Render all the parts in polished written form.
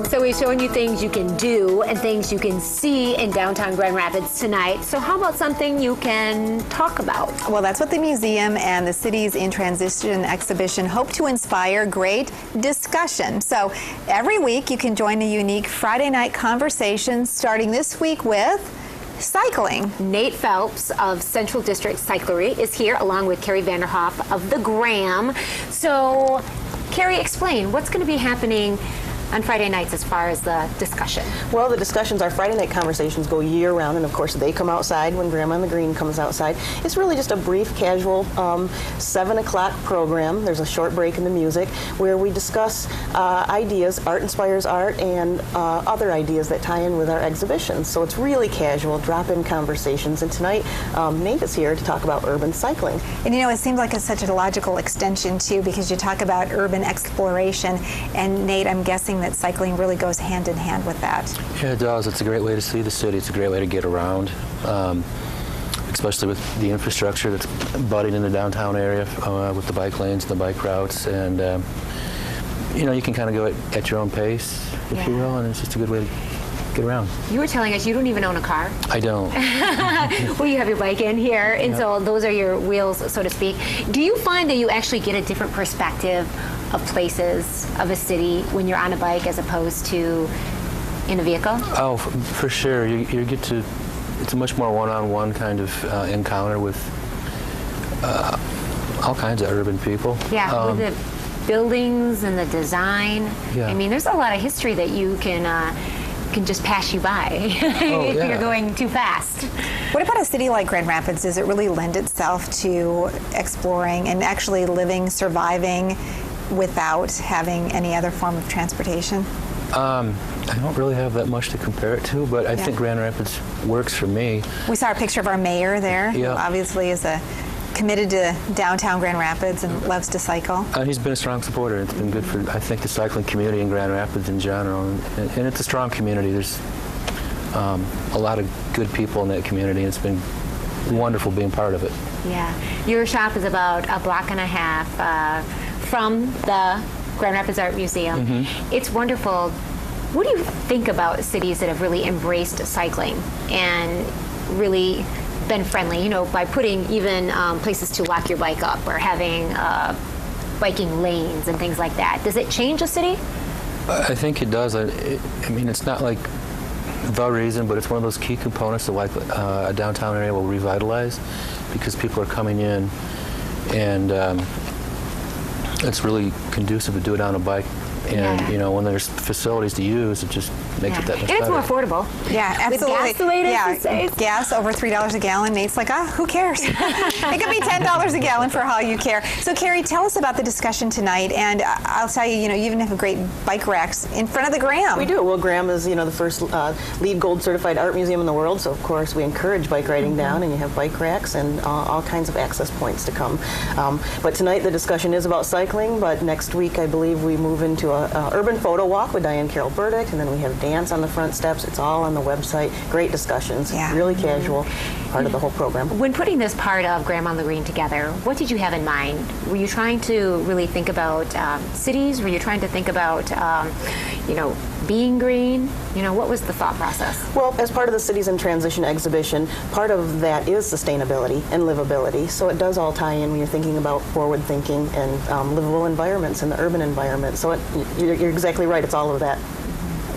So we've shown you things you can do and things you can see in downtown Grand Rapids tonight. So how about something you can talk about? Well, that's what the museum and the Cities in Transition exhibition hope to inspire: great discussion. So every week you can join a unique Friday night conversation, starting this week with cycling. Nate Phelps of Central District Cyclery is here, along with Carrie Vanderhoff of the Graham. So Carrie, explain what's going to be happening on Friday nights as far as the discussion. Well, the discussions, our Friday night conversations, go year round, and of course they come outside when Grandma on the Green comes outside. It's really just a brief, casual 7 o'clock program. There's a short break in the music where we discuss ideas, art inspires art, and other ideas that tie in with our exhibitions. So it's really casual, drop-in conversations. And tonight, Nate is here to talk about urban cycling. And you know, it seems like it's such a logical extension too, because you talk about urban exploration, and Nate, I'm guessing that cycling really goes hand in hand with that. Yeah, it does. It's a great way to see the city. It's a great way to get around, especially with the infrastructure that's budding in the downtown area with the bike lanes and the bike routes. And, you know, you can kind of go at your own pace, if you will, and it's just a good way to get around. You were telling us you don't even own a car. I don't. Well, you have your bike in here, and so those are your wheels, so to speak. Do you find that you actually get a different perspective of places, of a city, when you're on a bike as opposed to in a vehicle? Oh, for sure. You get to, it's a much more one-on-one kind of encounter with all kinds of urban people. Yeah, with the buildings and the design. Yeah. I mean, there's a lot of history that you can just pass you by if you're going too fast. What about a city like Grand Rapids? Does it really lend itself to exploring and actually living, surviving without having any other form of transportation? I don't really have that much to compare it to, but I think Grand Rapids works for me. We saw a picture of our mayor there, who obviously is committed to downtown Grand Rapids and loves to cycle. He's been a strong supporter. It's been good for, I think, the cycling community in Grand Rapids in general. And it's a strong community. There's a lot of good people in that community, and it's been wonderful being part of it. Yeah. Your shop is about a block and a half from the Grand Rapids Art Museum. It's wonderful. What do you think about cities that have really embraced cycling and really been friendly, you know, by putting even places to lock your bike up or having biking lanes and things like that? Does it change a city? I think it does. I mean, it's not like the reason, but it's one of those key components that like a downtown area will revitalize, because people are coming in and it's really conducive to do it on a bike. And you know, when there's facilities to use, it just makes it that much better. And it's more affordable. Yeah, absolutely. With gas the way it is, gas over $3 a gallon. Nate's like, who cares? It could be $10 a gallon for all you care. So, Carrie, tell us about the discussion tonight. And I'll tell you, you know, you even have great bike racks in front of the Graham. We do. Well, Graham is, you know, the first LEED Gold certified art museum in the world. So, of course, we encourage bike riding down, and you have bike racks and all kinds of access points to come. But tonight the discussion is about cycling. But next week, I believe we move into a urban photo walk with Diane Carroll Burdick, and then we have dance on the front steps. It's all on the website. Great discussions. Really casual, part of the whole program. When putting this part of Graham on the Green together, what did you have in mind? Were you trying to really think about cities? Were you trying to think about, you know, being green? You know, what was the thought process? Well, as part of the Cities in Transition exhibition, part of that is sustainability and livability. So it does all tie in when you're thinking about forward thinking and livable environments in the urban environment. So you're exactly right. It's all of that.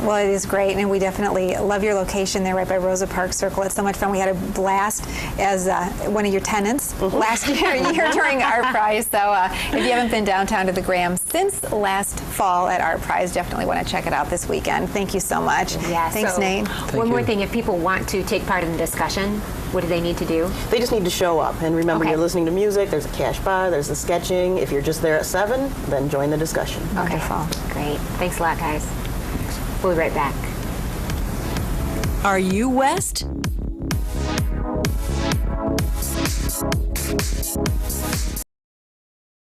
Well, it is great, and we definitely love your location there right by Rosa Parks Circle. It's so much fun. We had a blast as one of your tenants last year during Art Prize. So if you haven't been downtown to the Graham since last fall at Art Prize, definitely want to check it out this weekend. Thank you so much. Yeah, thanks, Nate. One more thing, if people want to take part in the discussion, what do they need to do? They just need to show up. And remember, you're listening to music, there's a cash bar, there's the sketching. If you're just there at 7, then join the discussion. Wonderful. Great. Thanks a lot, guys. We'll be right back. Are you West?